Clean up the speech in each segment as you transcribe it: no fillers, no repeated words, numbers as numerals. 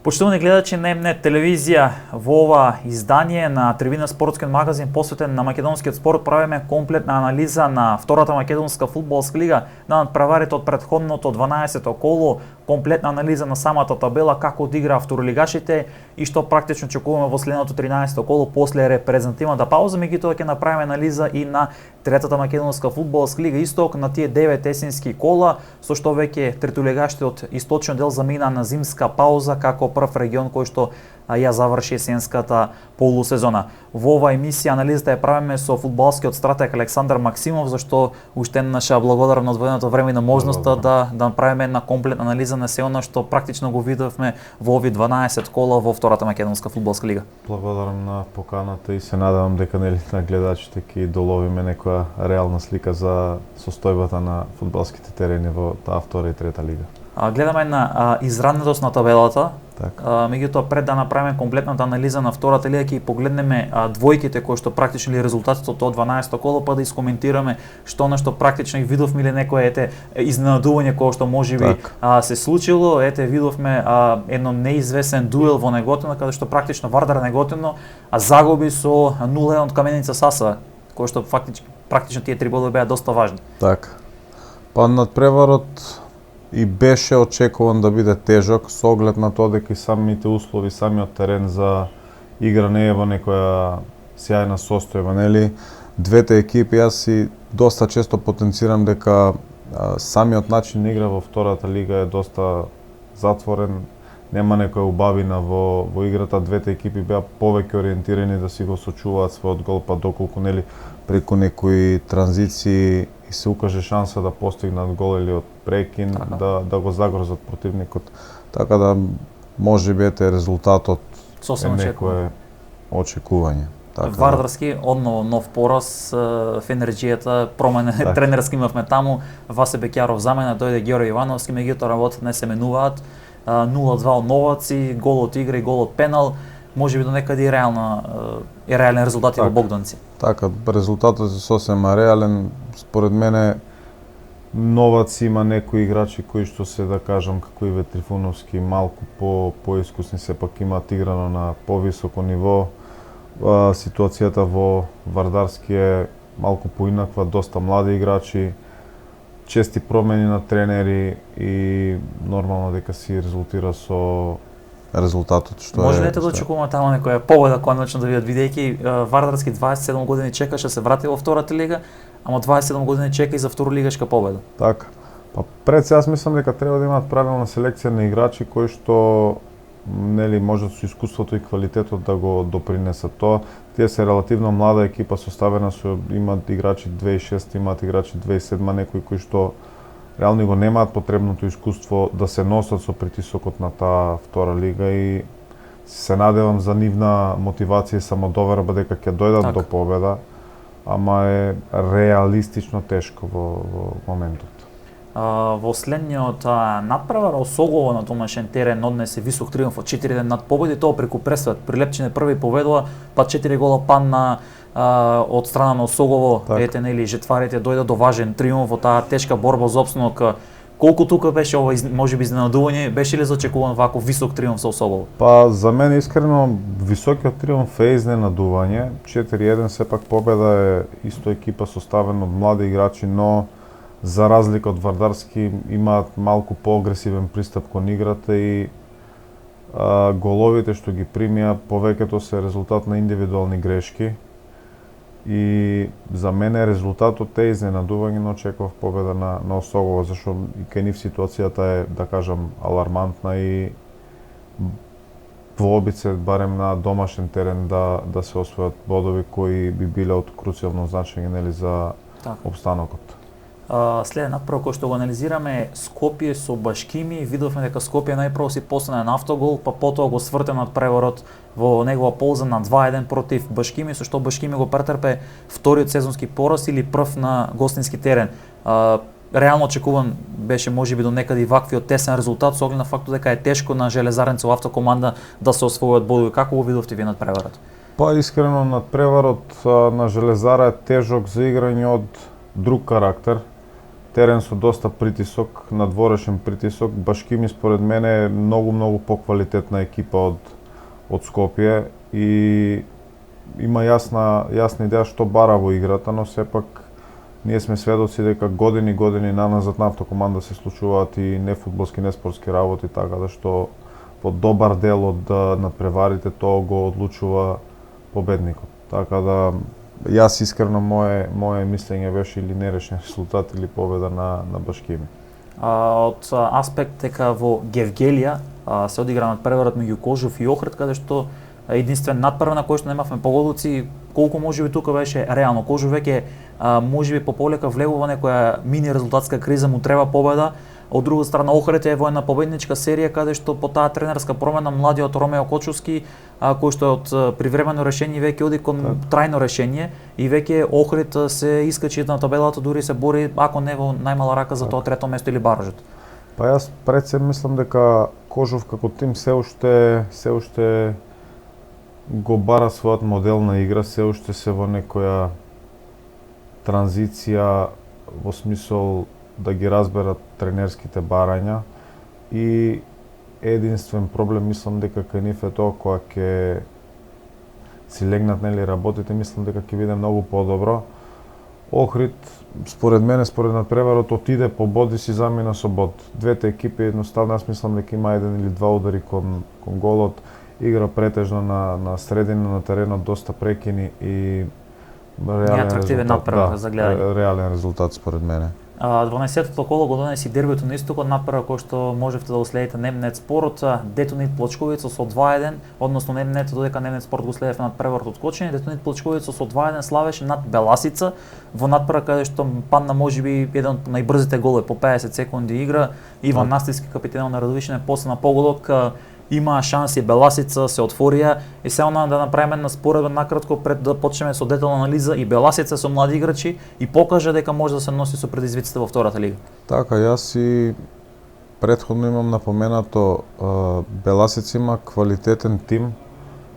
Почитувани гледачи на МНЕТ телевизија, во ова издание на Трибина спортски магазин посветен на македонскиот спорт правиме комплетна анализа на втората македонска фудбалска лига, на надпреварите од претходното 12-то коло, комплетна анализа на самата табела, како одиграа второлигашите и што практично очекуваме во следното 13-то коло после репрезентативната пауза. Меѓутоа ќе направиме анализа и на третата македонска фудбалска лига исток, на тие 9 есенски кола, со што веќе третолигашите од источниот дел замина на зимска пауза како прв регион кој што ја заврши есенската полусезона. Во ова емисија анализата ја правиме со фудбалскиот стратег Александар Максимов, зашто уште еднаш благодарам на одвоеното време и на можноста да направиме една комплетна анализа на се она што практично го видовме во овие 12 кола во втората македонска фудбалска лига. Благодарам на поканата и се надевам дека на гледачите ќе доловиме некоја реална слика за состојбата на фудбалските терени во таа втора и трета лига. Гледаме на израднатост на табелата. Меѓутоа пред да направиме комплетната анализа на втората лига ќе погледнеме двојките кои што практично ли резултатите од тоа 12-то коло, па да искоментираме што нешто практично и видовме или некое изненадување кое што можеби се случило. Видовме едно неизвестен дуел во Неготино, каде што практично Вардар Неготино загуби со 0-1 од Каменица Саса, кој што практично тие три бодови беа доста важни. Па надпреварот и беше очекуван да биде тежок со оглед на тоа дека и самите услови, самиот терен за игра не е во некоја сјајна состојба, нели? Двете екипи, јас и доста често потенцирам дека самиот начин на игра во втората лига е доста затворен, нема некоја убавина во играта. Двете екипи беа повеќе ориентирани да си го сочуваат својот гол, па доколку нели преку некои транзиции и се укаже шанса да постигнат гол или од прекин, да го загрозат противникот. Така да можеби резултатот е некое очекување. Вардарски одново нов пораз в енерџијата, промене тренерски имавме таму, Васе Бекјаров замена, дојде Георги Ивановски, меѓутоа работата не се менуваат. 0-2 од Новаци, гол од игра и гол од пенал, можеби до некаде и реален резултат во Богданци. Така, резултатот е сосема реален. Според мене Новаци има некои играчи кои што се, да кажам, како Иве Трифуновски, малку поискусни, сепак имаат играно на повисоко ниво. Ситуацијата во Вардарски е малку поинаква, доста млади играчи, чести промени на тренери и нормално дека си резултира со резултатот што може да очекуваме таму некоја победа конечно да видат, бидејќи Вардарски 27 години чекаше се врати во втората лига, ама 27 години чека и за второлигашка победа. Така. Па пред се јас мислам дека треба да имаат правилна селекција на играчи кои што нели можат со искуството и квалитетот да го допринесат тоа. Тие се релативно млада екипа составена со имаат играчи 2006, имаат играчи 2007, некои кои што реално го немаат потребното искуство да се носат со притисокот на таа втора лига и се надевам за нивна мотивација и самодоверба дека ќе дојдат до победа, ама е реалистично тешко во моментот. Во следниот надпревар Осогово на домашен терен однесе висок триумф од 4-1 над победи, тоа преку пресвет. Прилепчене први победува, па 4 гола падна од страна на Осогово. Нели жетварите дојде до важен триумф во таа тешка борба за опстанок. Колку тука беше ова можеби изненадување, беше ли за очекуван вако висок триумф за Осогово? Па за мене искрено високиот триумф е изненадување. 4-1 сепак победа е исто екипа составена од млади играчи, но за разлика од Вардарски имаат малку поагресивен пристап кон играта и головите што ги примија повеќето се резултат на индивидуални грешки. И за мене резултатот е изненадување, но очекував победа на Осогово, зашто и кај нив ситуацијата е, да кажам, алармантна и во обице барем на домашен терен да се освојат бодови кои би биле од круцијално значење нели за опстанокот. Следен надпревар кој што го анализираме е Скопје со Башкими. Видовме дека Скопје најпрво си постане на автогол, па потоа го сврте надпреварот во негова полза на 2-1 против Башкими, со што Башкими го претрпе вториот сезонски пораз или прв на гостински терен. Реално очекуван беше можеби до некаде и ваквиот тесен резултат со оглед на фактот дека е тешко на Железаренцова автокоманда да се освојат бодови. Како го видовте вие надпреварот? Па искрено надпреварот на Железара е тежок за играње од друг карактер. терен со доста притисок, надворешен притисок. Башкими според мене е многу поквалитетна екипа од Скопје и има јасна идеја што бара во играта, но сепак ние сме сведоци дека години наназад на автокоманда се случуваат и нефудбалски, неспортски работи, така да што во добар дел од надпреварите тоа го одлучува победникот. Така да јас искрено моje мислење беше или нерешен резултат или победа на Башкими. Од аспект дека во Гевгелија се одигра надпреварот меѓу Кожув и Охрид, каде што единствен надпревар на кој што немавме погодици, колку можеби тука беше реално. Кожув веќе можеби пополека влегува во некоја мини резултатска криза, му треба победа. Од друга страна Охрид е во една победничка серија каде што по таа тренерска промена младиот Ромео Кочовски, кој што е од привремено решение веќе оди кон трајно решение и веќе Охрид се искачи на табелата, дури се бори ако не во најмала рака за тоа трето место или баражот. Па јас пред се мислам дека Кожув како тим се уште го бара својот модел на игра, се уште се во некоја транзиција во смисол да ги разберат тренерските барања и единствен проблем мислам дека кај нив е тоа кога ќе си легнат работите, мислам дека ќе биде многу подобро. Охрид според надпреварот отиде по бод и си замина со бод. Двете екипи едноставно јас мислам дека има еден или два удари кон голот, игра претежно на средина на теренот, доста прекини и реален резултат според мене. 12-тото коло го донеси дербито на истокот, надпревар кој што можевте да го следите Немнет Спорт, Детонит Плачковица со 2-1, односно Немнет додека Немнет Спорт го следев надпреварот од Кочани, Детонит Плачковица со 2-1 славеше над Беласица во надпревар каде што падна можеби еден од најбрзите голови по 50 секунди игра. Иван Настиски, капитенот на Радовишне, после на погодок има шанси, Беласица се отворија и само да направиме една споредба накратко пред да почнеме со детална анализа. И Беласица со млади играчи и покажа дека може да се носи со предизвиците во втората лига. Така, јас и претходно имам напоменато, Беласица има квалитетен тим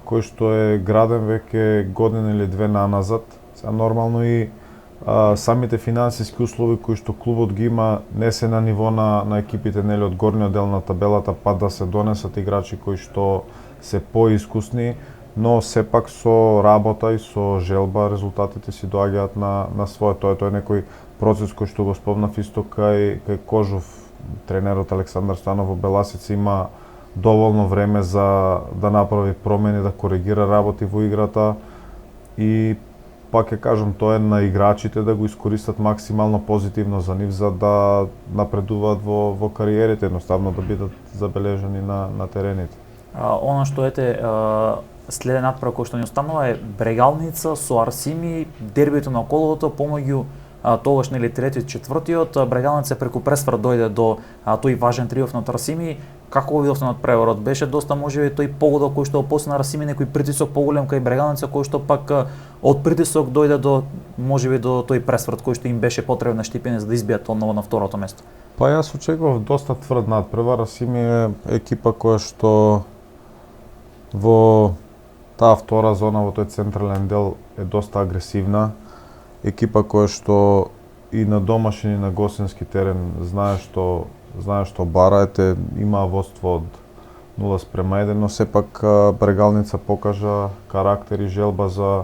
кој што е граден веќе година или две наназад. Сега нормално и самите финансиски услови кои што клубот ги има не се на ниво на екипите од горниот дел на табелата, па да се донесат играчи кои што се поискусни, но сепак со работа и со желба резултатите си доаѓаат на својот. Тоа е некој процес кој што го спомнав исто кај Кожув. Тренерот Александар Станов во Беласица има доволно време за да направи промени, да коригира работи во играта и пак ќе кажам, тоа е на играчите да го искористат максимално позитивно за нив, за да напредуваат во кариерите, едноставно да бидат забележани на терените. Она што следен надпревар кој што ни останува е Брегалница со Арсими, дербито на колото помеѓу тогаш третиот, четвртиот. Брегалница преку пресврат дојде до тој важен триумф над Арсими. Како го видовте надпреварот? Беше доста можеби тој погодок кој што после на Арсими некој притисок поголем кај Брегалница, кој што пак од притисок дојде до можеби до тој пресврат кој што им беше потребна штипење за да избијат одново на второто место. Па јас очекував доста тврд надпревар. Арсими е екипа која што во таа втора зона, во тој централен дел е доста агресивна. Екипа која што и на домашен и на гостински терен знае што бараете, има водство од 0:1, но сепак Брегалница покажа карактер и желба за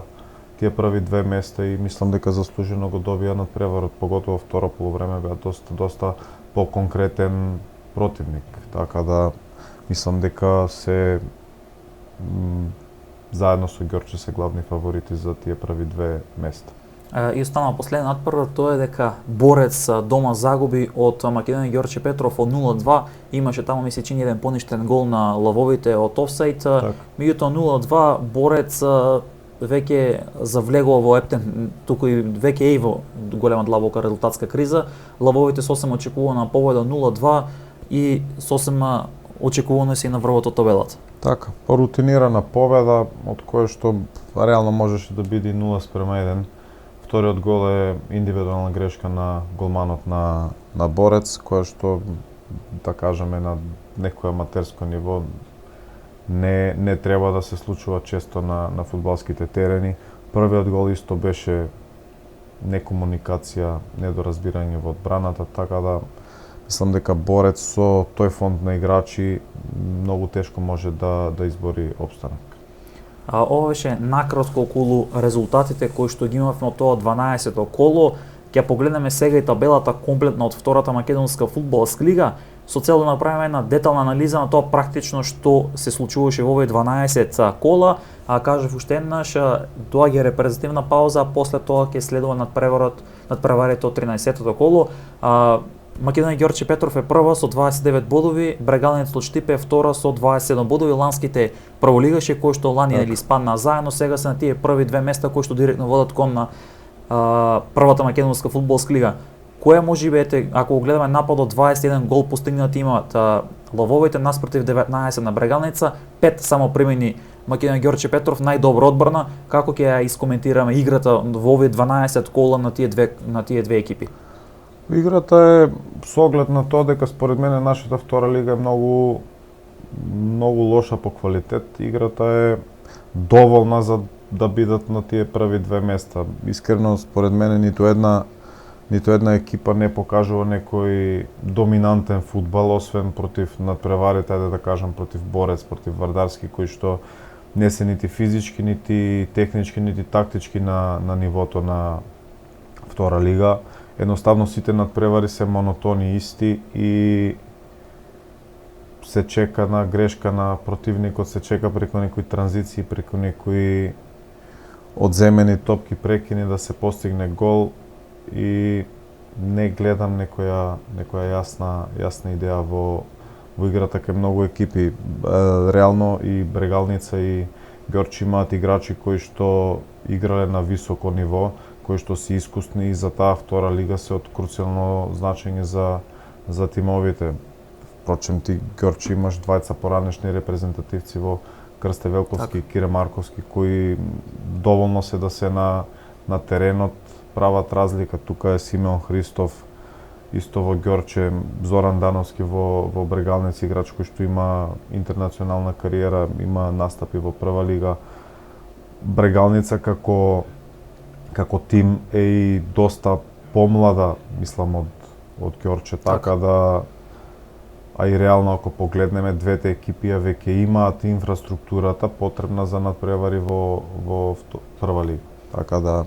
тие први две места и мислам дека заслужено го добија надпреварот, поготово второ полувреме беа доста поконкретен противник, така да мислам дека се заедно со Ѓорче се главни фаворити за тие први две места. И останува последен надпревар, тоа е дека Борец дома загуби од Македонија Ѓорче Петров од 0:2. Имаше таму ми се чини еден поништен гол на лавовите од офсайд. Меѓутоа 0:2 Борец веќе завлегува во ептен, туку и веќе е во голема длабока резултатска криза. Лавовите сосема очекувана победа 0:2 и сосема очекувано се и на врвот од табелата. Така, порутинирана победа од која што реално можеше да биде 0:1. Вториот гол е индивидуална грешка на голманот на Борец, која што, да кажеме, на некој аматерско ниво не треба да се случува често на фудбалските терени. Првиот гол исто беше некомуникација, недоразбирање во одбраната, така да мислам дека борец со тој фонд на играчи многу тешко може да избори опстанок. Ова беше накратко околу резултатите кои што ги имавме од тоа 12-то коло. Ќе погледнеме сега и табелата комплетна од втората македонска фудбалска лига со цел да направиме една детална анализа на тоа практично што се случуваше во овие 12 кола. Кажав уште еднаш, доаѓа репрезентативна пауза, после тоа ќе следува надпреварите од 13-тото коло. Македонија Ѓорче Петров е прва со 29 бодови, Брегалница од Штипе е втора со 27 бодови, ланските прволигаши кои што лани или спаднаа заедно, сега се на тие први две места кои што директно водат кон на првата македонска фудбалска лига. Која можеби ако го гледаме нападот 21 гол постигнати имаат лавовите наспротив 19 на Брегалница, 5 само примени Македонија Ѓорче Петров, најдобра одбрана, како ќе ја искоментираме играта во овие 12 кола на тие две екипи? Играта е со оглед на тоа дека според мене нашата втора лига е многу лоша по квалитет. Играта е доволна за да бидат на тие први две места. Искрено според мене ниту една екипа не покажува некој доминантен фудбал, освен против надпреварите, да кажам против Борец, против Вардарски, кои што не се нити физички, нити технички, нити тактички на нивото на втора лига. Едноставно сите надпревари се монотони исти и се чека на грешка на противникот, се чека преку некои транзиции, преку некои одземени топки прекини да се постигне гол и не гледам некоја јасна идеја во играта кај многу екипи. Реално и Брегалница и Ѓорче имаат играчи кои што играле на високо ниво, кои што се искусни и за таа втора лига се од круцијално значење за тимовите. Впрочем, ти Ѓорче имаш двајца поранешни репрезентативци во Крсте Велковски и Кире Марковски, кои доволно се да се на теренот, прават разлика. Тука е Симеон Христов, исто во Ѓорче, Зоран Дановски во Брегалница, играч кој што има интернационална кариера, има настапи во прва лига. Брегалница како тим е и доста помлада, мислам, од Ѓорче, така да, а и реално ако погледнеме, двете екипи веќе имаат инфраструктурата потребна за надпревари во прва лига. Така да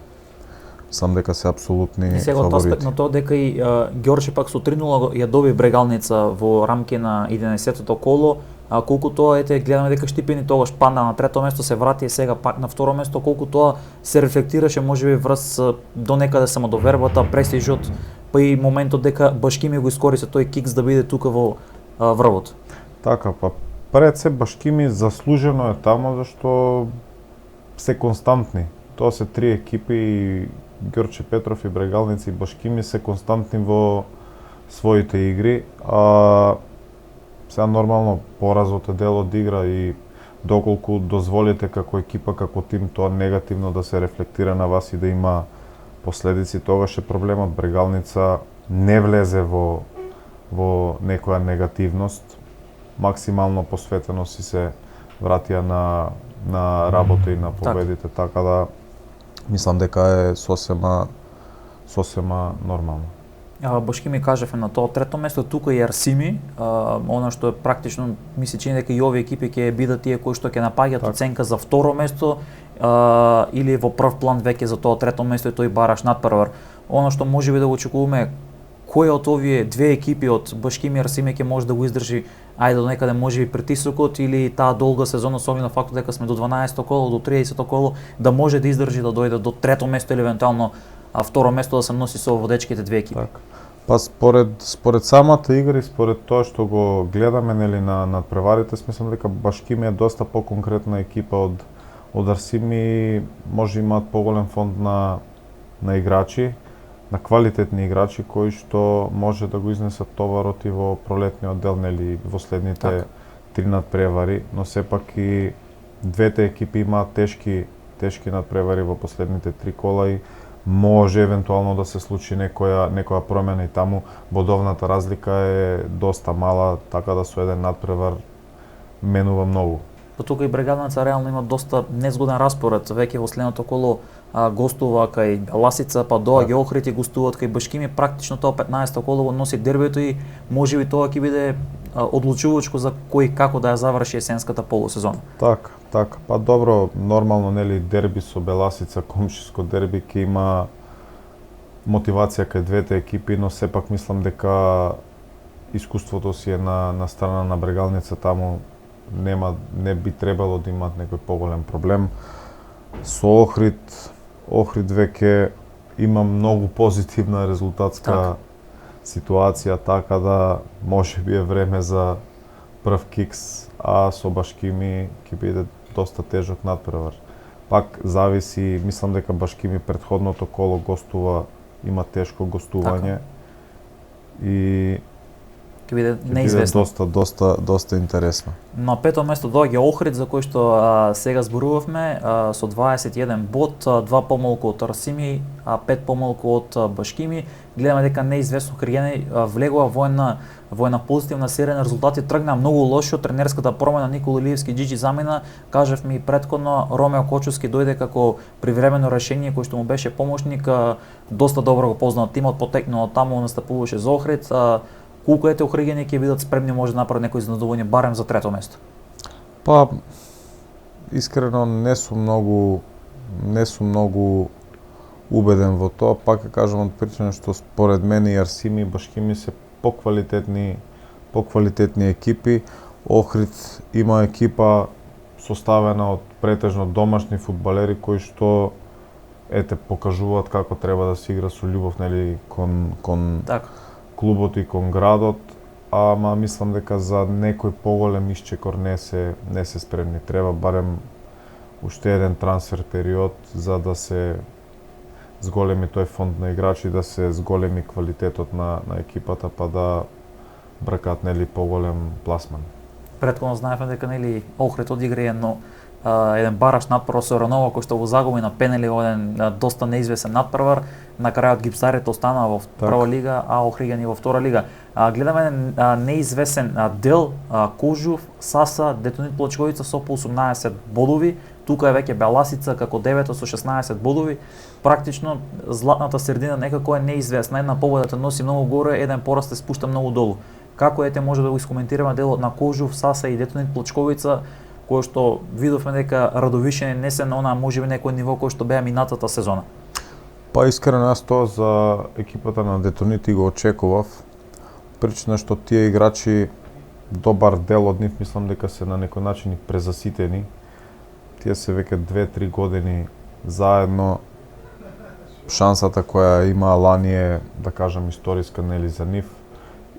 сам дека се апсолутни фаворити. И сега од аспект на тоа дека и Ѓорче пак со 3-0 ја доби Брегалница во рамки на 11-тото коло, колку тоа гледаме дека Штипени тогаш падна на трето место, се врати и сега пак на второ место, колку тоа се рефлектираше можеби врз до некаде самодовербата, престижот, па и моментот дека Башкими го искористи тој кикс да биде тука во врвот. Така, па пред се Башкими заслужено е тамо зашто се константни. Тоа се три екипи и Ѓорче Петров и Брегалница и Башкими се константни во своите игри, сега нормално поразот е дел од игра и доколку дозволите како екипа, како тим, тоа негативно да се рефлектира на вас и да има последици, тогаш е проблемот. Брегалница не влезе во некоја негативност, максимално посветено си се вратија на работа и на победите, така да мислам дека е сосема нормално. Башкими кажавме на тоа трето место, тука и Арсими, она што е практично, ми се чини дека и овие екипи ќе бидат тие кои што ќе напаѓаат оценка за второ место или во прв план веќе за тоа трето место и тој бараш надпревар. Она што можеби да го очекуваме, кој од овие две екипи од Башкими и Арсими ќе може да го издржи, ајде до некаде можеби притисокот или таа долга сезона со оглед на фактот дека сме до 12-то коло, до 30-то коло, да може да издржи да дојде до трето место или евентуално второ место да се носи со водечките две екипи. Так. Па според самата игра и според тоа што го гледаме нели на надпреварите, смислам дека Башкими е доста поконкретна екипа од Арсими, може имаат поголем фонд на играчи, на квалитетни играчи кои што може да го изнесат товарот и во пролетниот дел, нели во следните три надпревари, но сепак и двете екипи имаат тешки надпревари во последните три кола и може евентуално да се случи некоја промена и таму бодовната разлика е доста мала, така да со еден надпревар менува многу. Па тука и Брегалница реално има доста незгоден распоред. Веќе во следното коло гостува кај Беласица, па доаѓа Охрид и гостуваат кај Башкими. Практично тоа 15-то коло носи дербито и можеби тоа ќе биде одлучувачко за кој како да ја заврши есенската полусезона. Така. Па добро, нормално нели дерби со Беласица, комшиско дерби ќе има мотивација кај двете екипи, но сепак мислам дека искуството си е на страна на Брегалница, таму не би требало да имаат некој поголем проблем. Со Охрид веќе има многу позитивна резултатска ситуација, така да можеби е време за прв кикс, а со Башкими ќе биде доста тежок надпревар. Пак зависи, мислам дека Башкими претходното коло гостува, има тешко гостување и ќе биде неизвестно. Доста интересно. На пето место доаѓа Охрид, за кој што сега зборувавме, со 21 бод, 2 помалку од Расими, 5 помалку од Башкими. Гледаме дека неизвестно Криени влегува во една позитивна серија на резултати, тргна многу лошо, тренерската промена Никола Илиевски Джиджи замена, кажавме и претходно, Ромео Кочовски дојде како привремено решение кој што му беше помошник, доста добро го познал тимот, потекнал таму, настапуваше за Охрид. Колку ете Охриѓани ќе бидат спремни може да направат некој изненадување барем за трето место? Па искрено не сум многу убеден во тоа, пак ќе кажам од причина што според мене и Арсими и Башкими се поквалитетни екипи. Охрид има екипа составена од претежно домашни фудбалери кои што покажуваат како треба да се игра со љубов нели кон клубот и кон градот, ама мислам дека за некој поголем исчекор не се спремни. Треба барем уште еден трансфер период за да се зголеми тој фонд на играчи, да се зголеми квалитетот на екипата, па да бракат нели поголем пласман. Претходно знаевме дека нели Охрид одигра еден бараш надпревар со Ранова кој што го загуби на пенали во еден доста неизвестен надпревар. На крајот гипсарите останаа во прва лига, а Охриѓани во втора лига. Гледаме неизвестен дел Кожув, Саса, Детонит Плочковица со по 18 бодови. Тука е веќе Беласица како девето со 16 бодови. Практично златната средина некако е неизвестна. Една победа те носи многу горе, еден пораз те спушта многу долу. Како може да го искоментираме делот на Кожув, Саса и Детонит Плочковица, кој што видовме дека Радовишани не се на она можеби некој ниво кој што беа минатата сезона? Па искрено јас тоа за екипата на Детонит го очекував. Причина што тие играчи, добар дел од нив мислам дека се на некој начин презаситени. Тие се веќе 2-3 години заедно. Шансата која има лани е, да кажам, историска нели за нив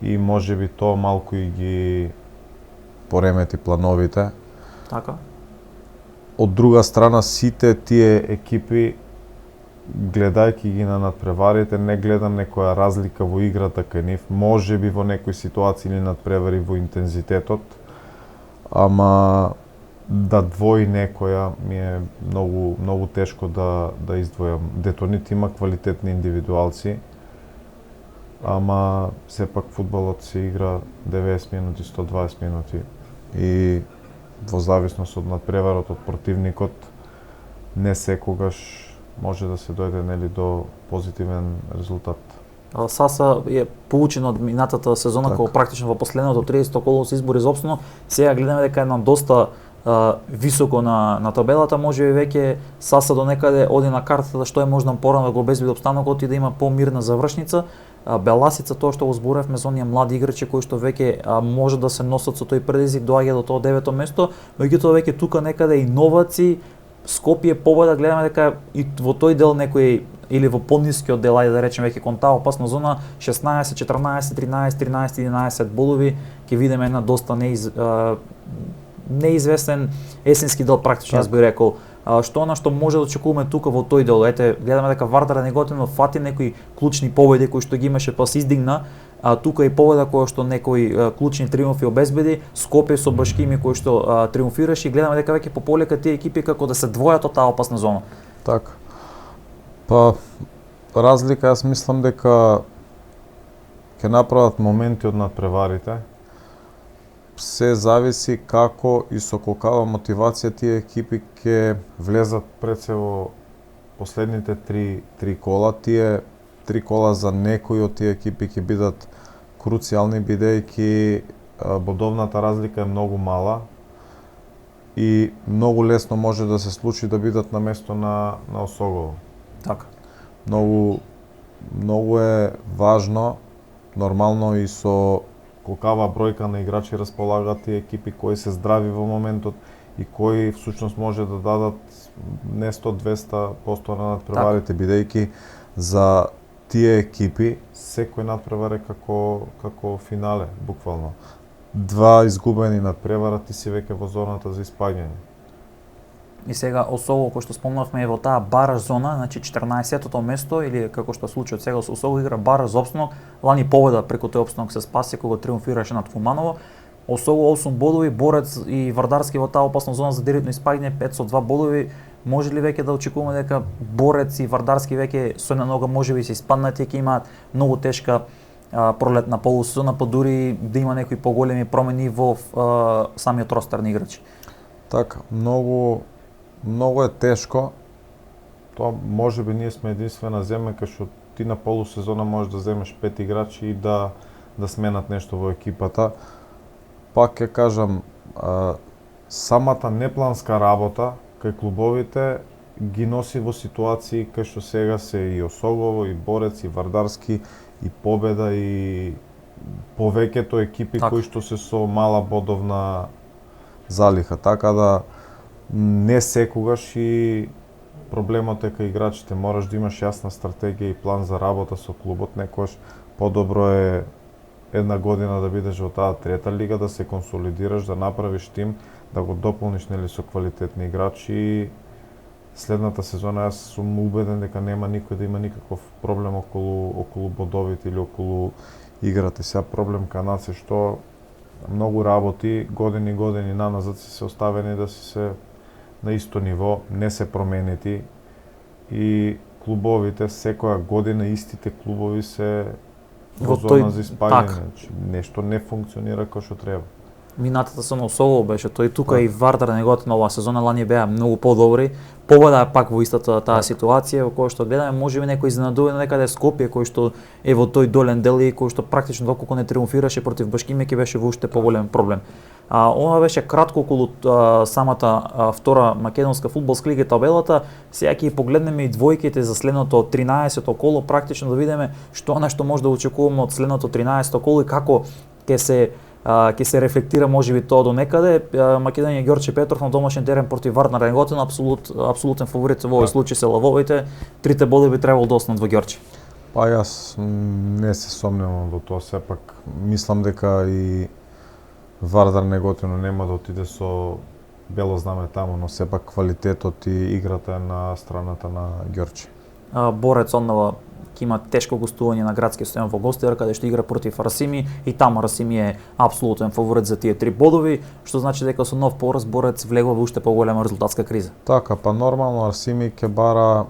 и можеби тоа малку и ги поремети плановите. Така. Од друга страна, сите тие екипи, гледајќи ги на надпреварите, не гледам некоја разлика во играта кај нив, можеби во некои ситуации или надпревари во интензитетот, ама да двои некоја ми е многу тешко да издвојам. Детонит има квалитетни индивидуалци, ама сепак фудбалот се игра 90 минути, 120 минути и во зависност од надпреварот од противникот не секогаш може да се дојде нели до позитивен резултат. Саса е поучен од минатата сезона кога практично во последното 30 коло се избори изопштено. Сега гледаме дека е на доста високо на табелата, може би веќе Саса до некаде оди на картата што е мождан порано да го обезбеди опстанокот и да има помирна завршница. Беласица, тоа што го зборевме за оние млади играчи кои што веќе може да се носат со тој предизвик, доаѓа до тоа 9-то место, меѓутоа веќе тука некаде иновации, Скопје победа, гледаме дека и во тој дел некој или во понискиот дел, ајде да речеме веќе кон таа опасна зона, 16, 14, 13, 13, 11 бодови, ќе видиме една доста неизвестен есенски дел практично, јас би рекол. Што може да очекуваме тука во тој дел? Гледаме дека Вардар неготино фати некои клучни победи кои што ги имаше па се издигна. Тука и победа која што некои клучни триумфи обезбеди, Скопје со Башкими кој што триумфираше и гледаме дека веќе пополека тие екипи како да се двојат од таа опасна зона. Така. Па разлика, јас мислам дека ќе направат моменти од надпреварите се зависи како и со колкава мотивација тие екипи ќе влезат пред се во последните три кола. Тие три кола за некои од тие екипи ќе бидат круцијални, бидејќи бодовната разлика е многу мала и многу лесно може да се случи да бидат на место на Осогово. Така. Многу е важно, нормално и со колкава бројка на играчи располагаат тие екипи кои се здрави во моментот и кои всушност може да дадат не 100-200% на надпреварите, бидејќи за тие екипи секој надпревар е како финале, буквално. 2 изгубени надпревара, ти си веќе во зоната за испаѓање. И сега Осогово, кој што спомнавме, е во таа бараж зона, значи 14-тото место, или како што случајот сега со Осогово игра бараж за опстанок, лани победа преку тој опстанок се спаси кога триумфираше над Куманово. Осогово 8 бодови, Борец и Вардарски во таа опасна зона за директно испаѓање 502 бодови. Може ли веќе да очекуваме дека Борец и Вардарски веќе со една нога можеби се испаднат и ќе имаат многу тешка пролетна полусезона, па дури да има некои поголеми промени во самиот ростер на играчи? Така, многу е тешко. Тоа можеби ние сме единствена земја кај што ти на полусезона можеш да земеш 5 играчи и да сменат нешто во екипата. Пак ќе кажам, самата непланска работа кај клубовите ги носи во ситуации кај што сега се и Осогово, и Борец, и Вардарски, и Победа, и повеќето екипи кои што се со мала бодовна залиха. Така да не секогаш и проблемот е кај играчите. Мораш да имаш јасна стратегија и план за работа со клубот. Некојаш подобро е една година да бидеш во таа трета лига, да се консолидираш, да направиш тим, да го дополниш нели со квалитетни играчи. Следната сезона јас сум убеден дека нема никој да има никаков проблем околу бодовите или околу играта. Сега проблем кај нас е што многу работи години наназад се оставени да се на исто ниво, не се променети и клубовите секоја година истите клубови се во зона за испаѓање. Нешто не функционира како што треба. Минатата со Осогово беше тој тука и Вардар неговата нова сезона лани беа многу подобри. Победа е пак во истата таа ситуација во која што гледаме можеби некој изненадува некаде Скопје кој што е во тој долен дел и кој што практично доколку не триумфираше против Башкиме ќе беше во уште поголем проблем. Ова беше кратко околу самата втора македонска фудбалска лига табелата. Сега ќе погледнеме и двојките за следното 13-то коло, практично да видиме што нешто може да очекуваме од следното 13-то коло и како ќе се рефлектира можеби тоа до некаде. Македонија Ѓорче Петров на домашен терен против Вардар Неготин, апсолутен фаворит во овој случај се лавовите. 3 бода би требало да останат во Ѓорче. Па јас не се сомневам во тоа, сепак мислам дека и Вардар Неготино нема да отиде со бело знаме таму, но сепак квалитетот и играта е на страната на Ѓорче. Борец однава ќе има тешко гостување на градскиот стадион во Гостивар, каде што игра против Расими и таму Расими е апсолутен фаворит за тие 3 бодови, што значи дека со нов пораз Борец влегува во уште поголема резултатска криза. Така, па нормално Расими ќе бара,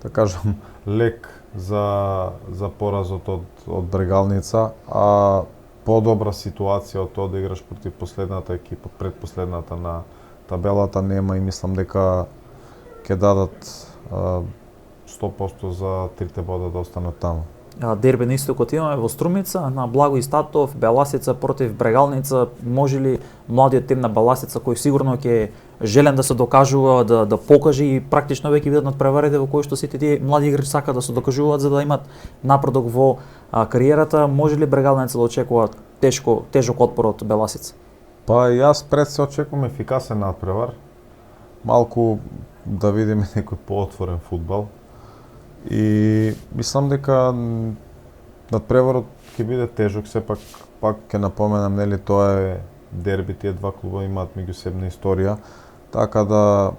да кажам, лек за поразот од Брегалница, а подобра ситуација од тоа да играш против последната екипа, предпоследната на табелата нема и мислам дека ќе дадат 100% за 3 бода да останат таму. Дерби на истокот имаме во Струмица, на Благој Статов, Беласица против Брегалница. Може ли младиот тим на Беласица, кој сигурно ќе желен да се докажува, да покаже и практично веќе видат надпреварите во кои што сите тие млади играчи сакаат да се докажуваат за да имат напредок во кариерата, може ли Брегалница да очекуваат тежок отпор од Беласица? Па јас пред се очекувам ефикасен надпревар. Малку да видиме некој поотворен фудбал. И мислам дека надпреварот ќе биде тежок, сепак пак ќе напоменам, нели тоа е дерби, тие два клуба имаат меѓусебна историја, така да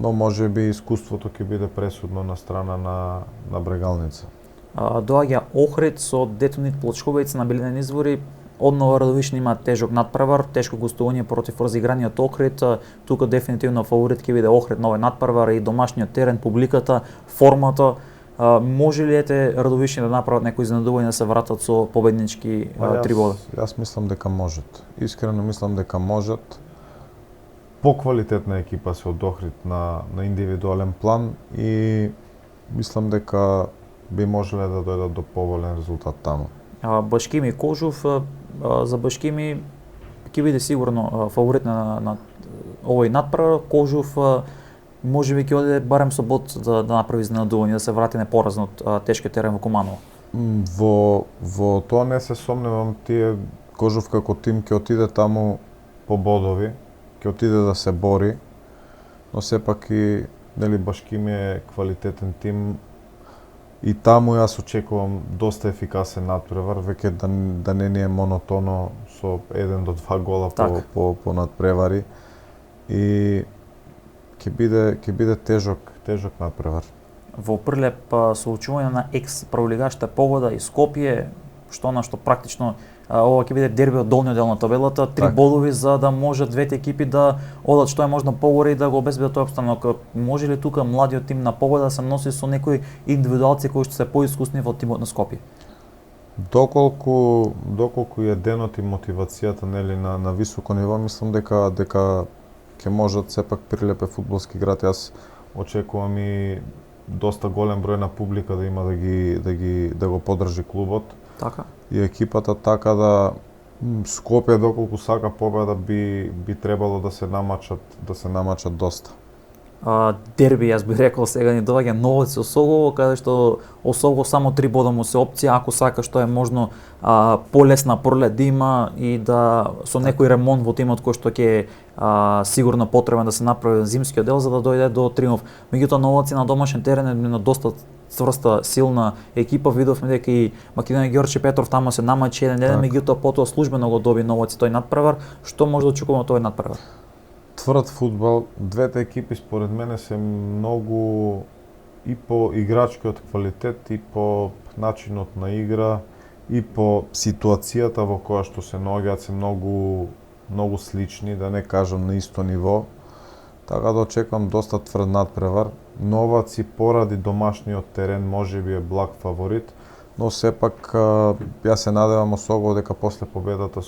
но можеби искуството ќе биде пресудно на страна на Брегалница. Доаѓа Охрид со Детонит Плочковица на Белинен извори. Однова Радовишни има тежок надпревар, тешко гостување против разиграниот Охрид. Тука дефинитивно фаворит ќе биде Охрид на овој надпревар и домашниот терен, публиката, формата. Може ли Радовишни да направат некои изненадување да се вратат со победнички 3 бода? Јас мислам дека можат. Искрено мислам дека можат. Поквалитетна екипа се од Охрид на индивидуален план и мислам дека би можеле да дојдат до поволен резултат таму. Башкими Кожув, за Башкими ќе биде сигурно фаворит на овој надпревар. Кожув можеби ќе оде барем со бод да направи изненадување, да се врати непоразен од тешки терен во Куманово. Во тоа не се сомневам, тие Кожув како тим ќе отиде таму по бодови, ќе отиде да се бори, но сепак и нели Башкими е квалитетен тим и таму јас очекувам доста ефикасен надпревар, веќе да не ни е монотоно со 1 до 2 гола по надпревари и ќе биде тежок надпревар. Во Прилеп соочување на екс прволигашите Погода и Скопје, што практично ова ќе биде дерби од долниот дел на табелата, 3 бодови за да може двете екипи да одат што е можно погоре и да го обезбедат тој опстанок. Може ли тука младиот тим на Погода да се носи со некои индивидуалци кои што се поискусни во тимот на Скопје? Доколку е денот и мотивацијата нели на високо ниво, мислам дека ќе можат. Сепак Прилеп е фудбалски град. Јас очекувам и доста голем број на публика да има да го поддржи клубот. Така. И екипата, така да Скопје доколку сака победа би требало да се намачат доста. Дерби, јас би рекол, сега ни доаѓа Новоци Осогово, каде што Осогово само 3 бода му се опција, ако сака што е можно полесна пролет да има и да со некој ремонт во тимот кој што ќе сигурно потребен да се направи зимскиот дел за да дојде до триумф. Меѓутоа Новоци на домашен терен е на доста цврста, силна екипа. Видовме дека и Македонија Ѓорче Петров таму се намачи 1-1, меѓутоа потоа службено го доби Новоци тој надпревар. Што може да очекуваме од тој надпревар? Тврд фудбал. Двете екипи според мене се многу и по играчкиот квалитет, и по начинот на игра, и по ситуацијата во која што се наоѓаат се многу слични, да не кажам на исто ниво. Така да очекувам доста тврд надпревар. Новаци поради домашниот терен можеби е благ фаворит, но сепак ја се надевам Осогово дека после победата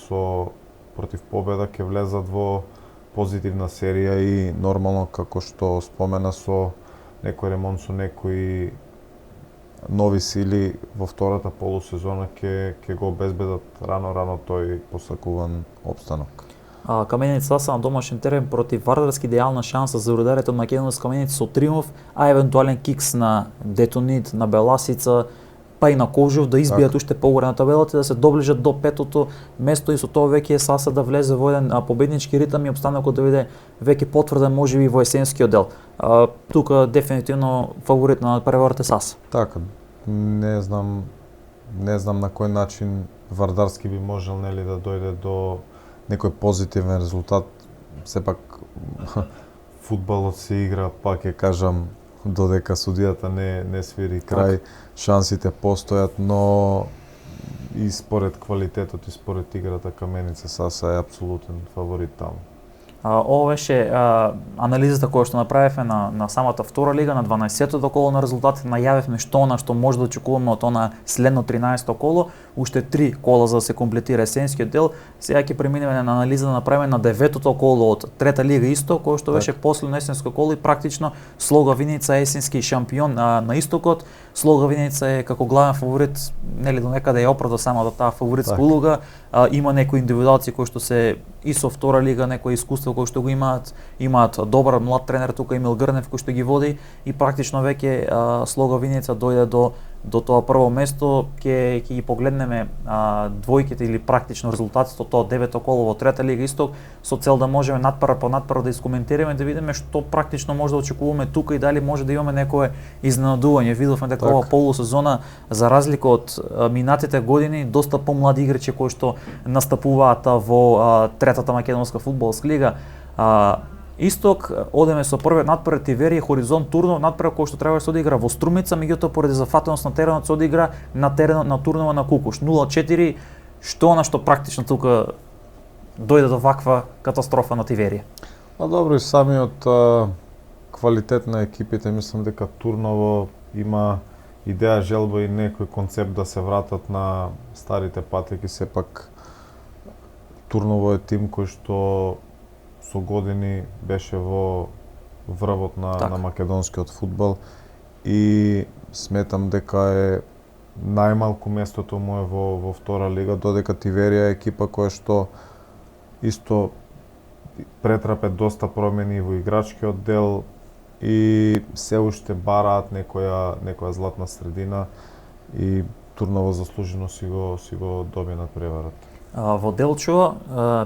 против Победа ќе влезат во позитивна серија и нормално, како што спомена, со некој ремонт, со некои нови сили во втората полусезона ќе го обезбедат рано тој посакуван опстанок. Каменица Саса на домашен терен против Вардарски, идеална шанса за рударите од Македонија Каменица со триумф, а евентуален кикс на Детонит, на Беласица, па и на Кожув да избијат уште погоре на табелата и да се доближат до петото место и со тоа веќе Саса да влезе во еден победнички ритам и опстанокот да биде веќе потврден можеби во есенскиот дел. Тука дефинитивно фаворит на преварите Саса. Така, не знам на кој начин Вардарски би можел нели да дојде до некој позитивен резултат. Сепак фудбалот се игра, пак ќе кажам, додека судијата не свири крај, шансите постојат, но и според квалитетот и според играта Каменица Саса е апсолутен фаворит таму. Ова беше анализата која што направивме на самата втора лига, на 12-тото коло на резултатите, најавивме што може да очекуваме од она следно 13-то коло, уште 3 кола за да се комплетира есенскиот дел. Сега ќе преминеме на анализа да направиме на 9-тото коло од трета лига исто, кој што беше последно есенско коло и практично Слога Виница е есенски шампион на истокот. Слога Виница е како главен фаворит, нели до некаде е оправда самата таа фаворитска улога. Има некои индивидуалци кои што се и со втора лига, некои искуство кои што го имаат добар млад тренер тука Емил Грнев кој што ги води и практично веќе Слога Виница дојде до тоа прво место. Ќе ги погледнеме двојките или практично резултатите од тоа 9-то коло во трета лига исток со цел да можеме надпревар по надпревар да искоментираме, да видиме што практично може да очекуваме тука и дали може да имаме некое изненадување. Видовме дека ова полусезона, за разлика од минатите години, доста помлади играчи кои што настапуваат во третата македонска фудбалска лига. Исток одеме со првиот надпревар Тиверија Хоризонт Турно, надпревар кој што треба да се одигра во Струмица, меѓутоа поради зафатеност на теренот се одигра на теренот на Турнова на Кукуш 0-4, што практично тука дојде до ваква катастрофа на Тиверија. Добро, и самиот квалитет на екипите, мислам дека Турново има идеја, желба и некој концепт да се вратат на старите патеки. Сепак Турново е тим кој што со години беше во врвот на македонскиот фудбал и сметам дека е најмалку местото му е во втора лига, додека Тиверија е екипа која што исто претрапе доста промени во играчкиот дел и се уште бараат некоја златна средина и Турново заслужено си го доби на преварот. Во Делчо,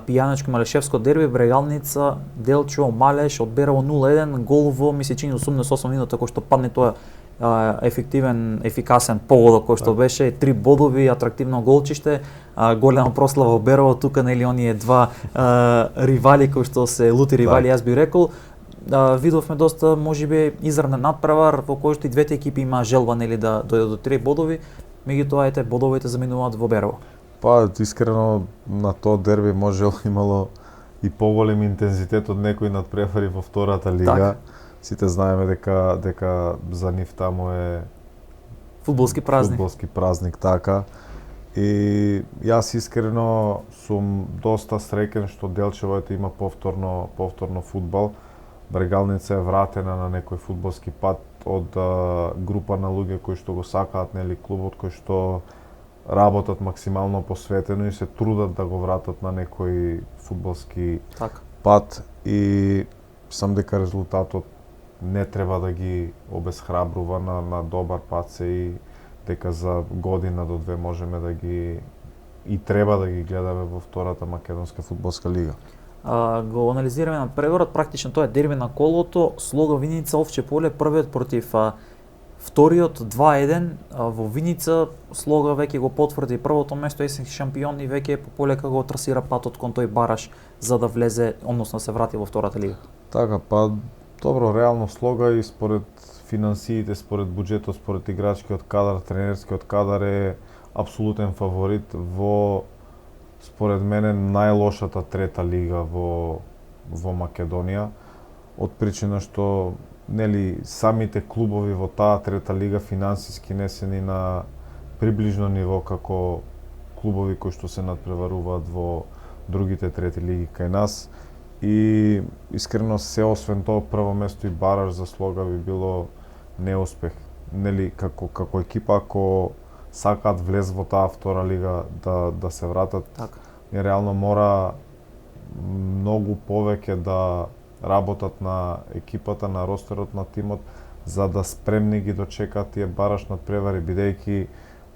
пијанечко Малешевско дерби, Брегалница, Делчо, Малеш одберало 0-1, гол во мисечини 88 минута, кој што падне тоа ефикасен погодок кој што беше 3 бодови, атрактивно голчиште, голема прослава Берово, тука нели оние два ривали кои што се лути ривали, јас би рекол. Видовме доста можеби изравнен надпревар во кој што и двете екипи има желба нели да дојдат до 3 бодови, меѓутоа ете бодовите заминуваат во Берово. Па искрено на тоа дерби можело имало и поголем интензитет од некои надпревари во втората лига. Так. Сите знаеме дека за нив таму е Фудбалски празник, така. И јас искрено сум доста среќен што Делчево има повторно фудбал. Брегалница е вратена на некој фудбалски пат од група на луѓе кои што го сакаат нели клубот, кои што работат максимално посветено и се трудат да го вратат на некој фудбалски пат и сам дека резултатот не треба да ги обесхрабрува на добар пат се и дека за година до две можеме да ги и треба да ги гледаме во втората македонска фудбалска лига. Го анализираме на преворот, практично тоа е дерби на колото, Слога Виница, Овче поле, првиот против вториот 2-1 во Виница. Слога веќе го потврди првото место, есенски шампион и веќе полека го трасира патот кон тој бараш за да влезе, односно се врати во втората лига. Така, па добро, реално Слога и според финансиите, според буџетот, според играчкиот кадар, тренерскиот кадар е апсолутен фаворит во, според мене, најлошата трета лига во Македонија, од причина што нели самите клубови во таа трета лига финансиски не се ни на приближно ниво како клубови кои што се надпреваруваат во другите трети лиги кај нас. И искрено се освен тоа прво место и бараш за Слога би било неуспех. Нели како екипа ако сакаат влез во таа втора лига да се вратат, и реално мора многу повеќе да работат на екипата, на ростерот на тимот, за да спремни ги дочекаат тие бараш надпревари, бидејќи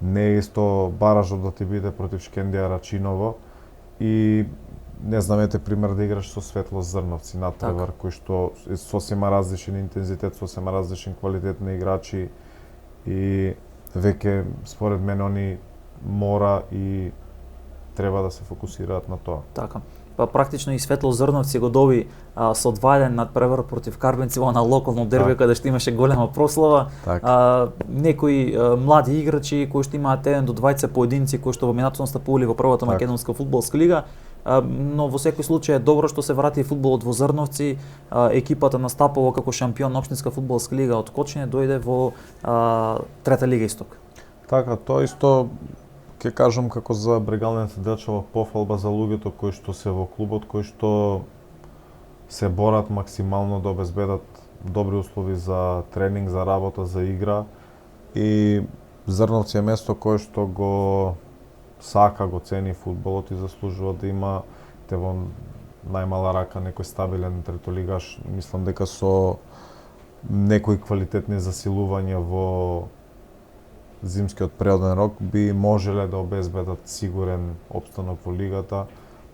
не е исто баражот да ти биде против Шкендија Рачиново и не знам, ете пример да играш со Светлост Зрновци надпревар, кој што е сосема различен интензитет, сосема различен квалитет на играчи и веќе според мене они мора и треба да се фокусираат на тоа. Така. Па практично и Светлост Зрновци го доби со 2-1 надпревар против Карбенцево на локално дерби каде што имаше голема прослава. Некои млади играчи кои што имаат 1 до 20 поединци кои што во минатото настапувале во првата македонска фудбалска лига, но во секој случај е добро што се врати фудбалот во Зрновци. Екипата настапува како шампион на општинска фудбалска лига од Кочине, дојде во трета лига Исток. Така, тоа исто ќе кажам како за Брегалница Делчево пофалба за луѓето кои што се во клубот, кои што се борат максимално да обезбедат добри услови за тренинг, за работа, за игра и Зрновци е место кое што го сака, го цени фудбалот и заслужува да има во најмала рака некој стабилен третолигаш. Мислам дека со некои квалитетни засилувања во зимскиот преоден рок би можеле да обезбедат сигурен опстанок во лигата,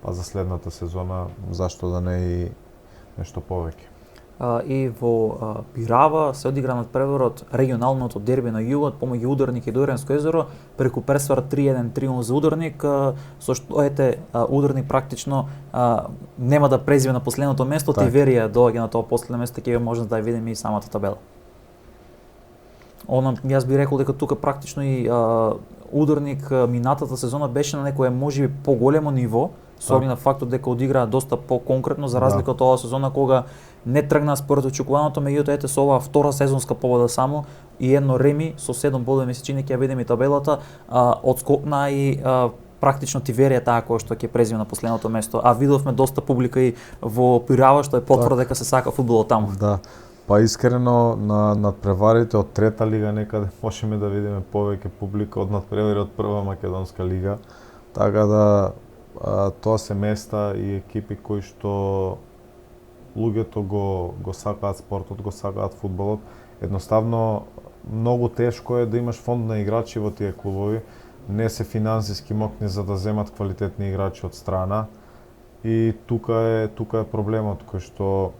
па за следната сезона зашто да не и нешто повеќе. И во Пирава се одигра надпреварот регионалното дерби на југот помеѓу Ударник и Дојранско езеро, преку пресвар 3-1 триумф за Ударник, со што Ударник практично нема да презиме на последното место, Тиверија доаѓа на тоа последно место, ќе можеме да ја видиме и самата табела. Јас би рекол дека тука практично и Ударник минатата сезона беше на некое можеби поголемо ниво, со оглед на фактот дека одигра доста по-конкретно за разлика од оваа сезона кога не тргна според очекуваното, меѓутоа ете со оваа втора сезонска победа само и едно реми со 7 бодови ми се чини ќе видиме и табелата, одскокна и практично Тиверија таа која што ќе презиме на последното место, а видовме доста публика и во Пирава што е потврда дека се сака фудбалот таму. Да. Па искрено на надпреварите од трета лига некаде можеме да видиме повеќе публика од надпревари од прва македонска лига. Така да тоа се места и екипи кои што луѓето го сакаат спортот, го сакаат фудбалот. Едноставно многу тешко е да имаш фонд на играчи во тие клубови. Не се финансиски мокни за да земат квалитетни играчи од страна. И тука е проблемот кој што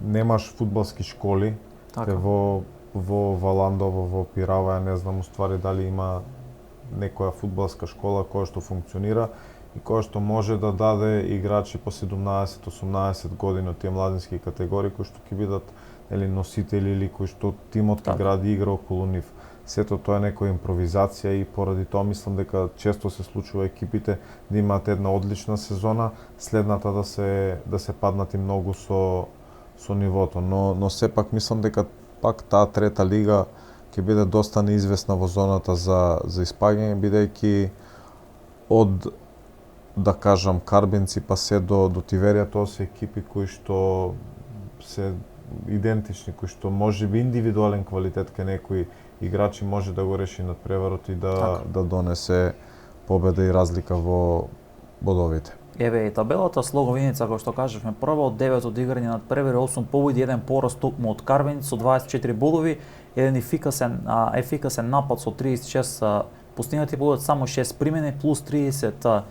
немаш фудбалски школи. Така. Во Валандово, во Пирава, ја не знам уствари дали има некоја фудбалска школа која што функционира и која што може да даде играчи по 17-18 години од тие младински категории кои што ќе бидат носители или кои што тимот ќе гради игра околу нив. Сето тоа е некоја импровизација и поради тоа мислам дека често се случува екипите да имаат една одлична сезона, следната да се паднати многу со нивото, но сепак мислам дека пак таа трета лига ќе биде доста неизвестна во зоната за испаѓање, бидејќи од да кажам Карбинци па се до Тиверија, тоа се екипи кои што се идентични, кои што можеби индивидуален квалитет кај некои играчи може да го реши надпреварот и да донесе победа и разлика во бодовите. Еве и табелата Слоговиница, кој што кажавме, прва од 9 одиграни надпревари, 8 победи, 1 пораст токму од Карвеница со 24 бодови, еден ефикасен напад со 36 постигнати победи, само 6 примени плюс 30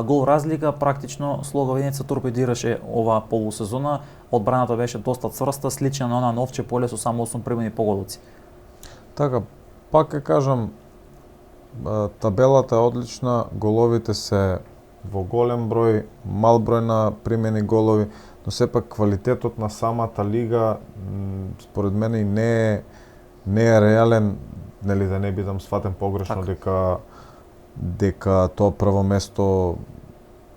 гол разлика. Практично Слоговиница торпедираше оваа полусезона, одбраната беше доста цврста, слична на она на Овче поле со само 8 примени погодици. Така, пак ќе кажам, табелата е одлична, головите се во голем број, мал број на примени голови, но сепак квалитетот на самата лига според мене и не е реален, нели да не бидам сватен погрешно дека тоа прво место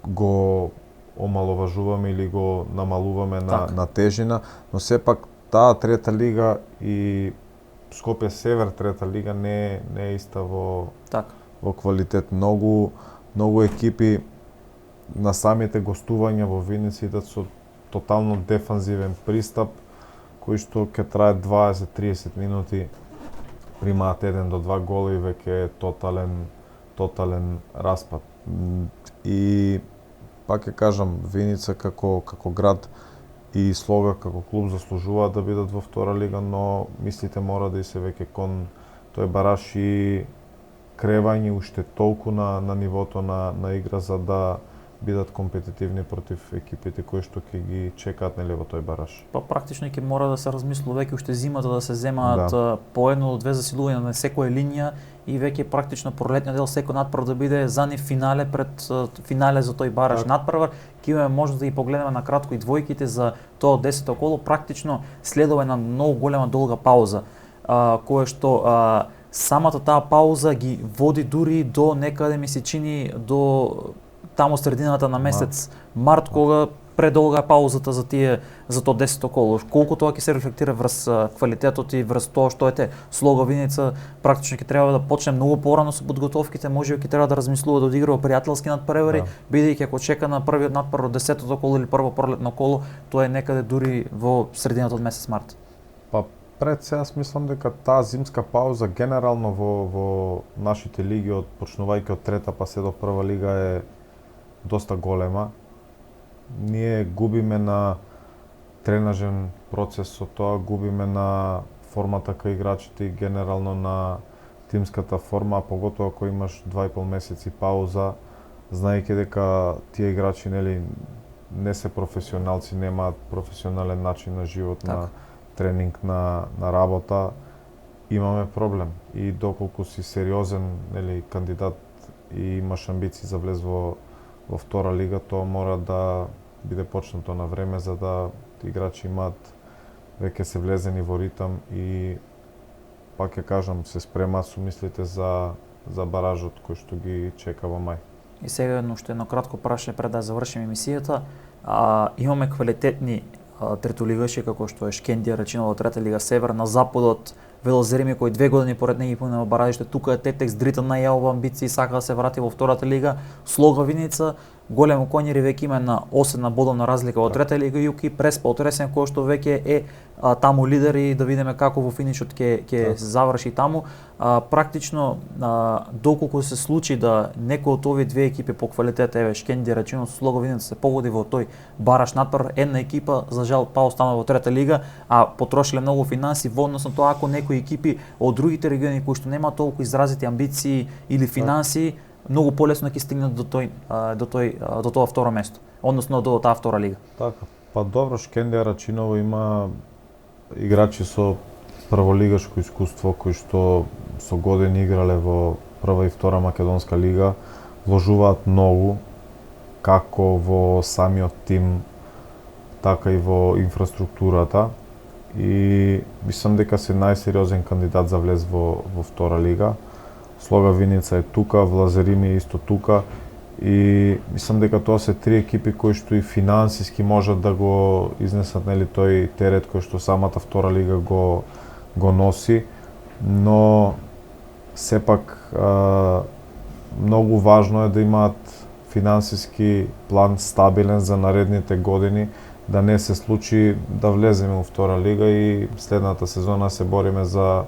го омаловажуваме или го намалуваме на тежина, но сепак таа трета лига и Скопје Север трета лига не е иста во квалитет. Многу екипи на самите гостувања во Виница идат со тотално дефанзивен пристап, кои што ќе трае 20-30 минути, примаат 1 до 2 гола и веќе е тотален распад. И пак ќе кажам, Виница како град и Слога како клуб заслужуваат да бидат во втора лига, но мислите мора да и се веќе кон тој бараш и кревање уште толку на нивото на игра за да бидат компетитивни против екипите кои што ќе ги чекаат нели во тој бараш. Па практично ќе мора да се размислува веќе уште зимата да се земаат по едно до две засилувања на секоја линија и веќе практично пролетниот дел секој надпревар да биде за нив финале пред финале за тој бараш надпревар. Ќе имаме можност да ги погледнеме на кратко и двојките за тоа 10-то коло, практично следува една многу голема долга пауза, која што самата таа пауза ги води дури до некаде ми се чини до таму средината на месец март, кога предолга паузата за тоа 10-то коло. Колку тоа ќе се рефлектира врз квалитетот и врз тоа што ете Слоговиница практично ќе треба да почне многу порано со подготовките, можеби ќе треба да размислува да одигрува пријателски надпревари, бидејќи ако чека на првиот надпревар од 10-то коло или прво пролетно коло, тоа е некаде дури во средината од месец март. Па пред се јас мислам дека таа зимска пауза генерално во нашите лиги од почнувајќи од трета па се до прва лига е доста голема. Ние губиме на тренажен процес со тоа, губиме на формата кај играчите и генерално на тимската форма, а поготово ако имаш 2,5 месеци пауза, знаејќи дека тие играчи нели не се професионалци, немаат професионален начин на живот, на тренинг, на работа, имаме проблем. И доколку си сериозен нели кандидат и имаш амбиции за влез во втора лига, тоа мора да биде почнато на време за да играчи имаат веќе се влезени во ритам и пак ќе кажам се спремаат со мислите за баражот кој што ги чека во мај. И сега уште едно кратко прашање пред да завршим емисијата. Имаме квалитетни третолигаши како што е Шкендија, речено во трета лига Север, на западот Велозерими кој 2 години поред неги пуне во баражиште, тука е Тетекс, Дритан најавува амбиции, сака да се врати во втората лига, Слога Виница, Големо Коњери веќе има на 8 бодовна разлика во трета лига, Јуки Преспа од Ресен кој што веќе е таму лидер и да видиме како во финишот ќе се заврши таму. Практично доколку се случи да некој од овие две екипи по квалитет, еве Шкендија речено со Слога Виница се погоди во тој бараш надпревар, една екипа за жал па останува во трета лига, а потрошиле многу финанси во однос на тоа ако некои екипи од другите региони кои што нема толку изразити амбиции или финанси, многу полесно ќе стигнат до тоа второ место, односно до таа втора лига. Така, па добро, Шкендија Рачиново има играчи со прволигашко искуство кои што со години играле во прва и втора македонска лига, вложуваат многу како во самиот тим, така и во инфраструктурата и мислам дека се најсериозен кандидат за влез во втора лига. Слога Виница е тука, Влазерими е исто тука и мислам дека тоа се три екипи кои што и финансиски можат да го изнесат нели тој терет кој што самата втора лига го носи, но сепак многу важно е да имаат финансиски план стабилен за наредните години, да не се случи да влеземе во втора лига и следната сезона се бориме за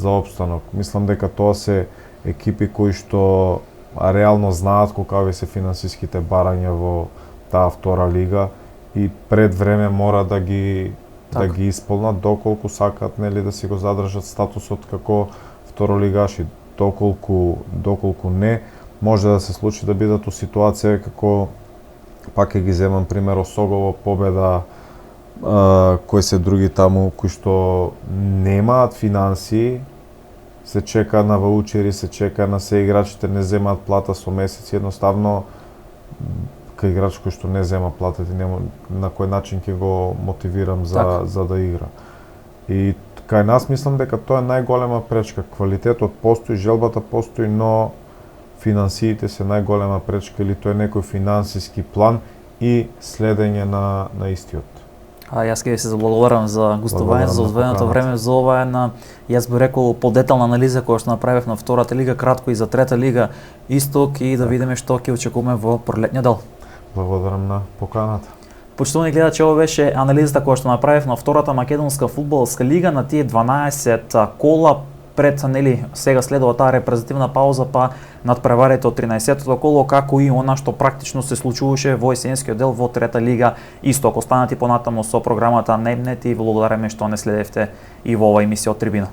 опстанок. Мислам дека тоа се екипи кои што реално знаат колкави се финансиските барања во таа втора лига и пред време мора да ги исполнат доколку сакаат нели да си го задржат статусот како второлигаши. Доколку не, може да се случи да бидат у ситуација како пак ќе ги земам пример Осогово, Победа, кои се други таму кои што немаат финансии, се чека на ваучери, се чека на се играчите не земаат плата со месец, едноставно кај играч кој што не зема плата, на кој начин ќе го мотивирам за да игра. И кај нас мислам дека тоа е најголема пречка. Квалитетот постои, желбата постои, но финансиите се најголема пречка или тоа е некој финансиски план и следење на истиот. Јас ќе ви се заблагодарам за гостувањето, за одвоеното време, за ова една, јас би рекол, подетална анализа која што направив на втората лига, кратко и за трета лига Исток и да видиме што ќе очекуваме во пролетниот дел. Благодарам на поканата. Почитувани гледачи, ова беше анализата која што направив на втората македонска фудбалска лига на тие 12 кола пред сега следува таа репрезентативна пауза па надпреварите од 13-тото коло, како и она што практично се случуваше во есенскиот дел во трета лига Исток. Останати понатаму со програмата Немнет и благодараме што не следевте и во оваа емисија од Трибина.